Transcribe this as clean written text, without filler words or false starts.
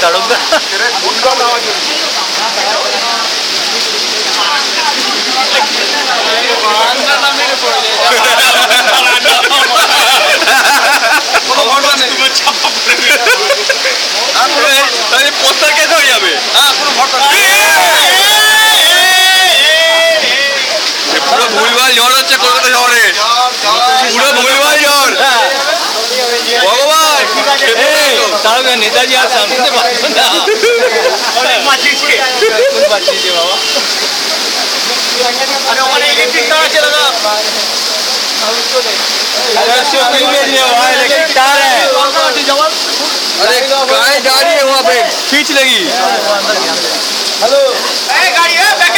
তারকদা poster case হয়ে যাবে। পুরো ভুলভাল ঝড় হচ্ছে কলকাতা শহরে, পুরো ভুলভাল ঝড়। ভগবান তারকা নেতাজি আর সামনে পারছো না, বাঁচিয়েছে বাবা। इलेक्ट्रिक तार है, अरे गाय जा रही है वहाँ पे, खींच लेगी। हेलो गाड़ी है, बैक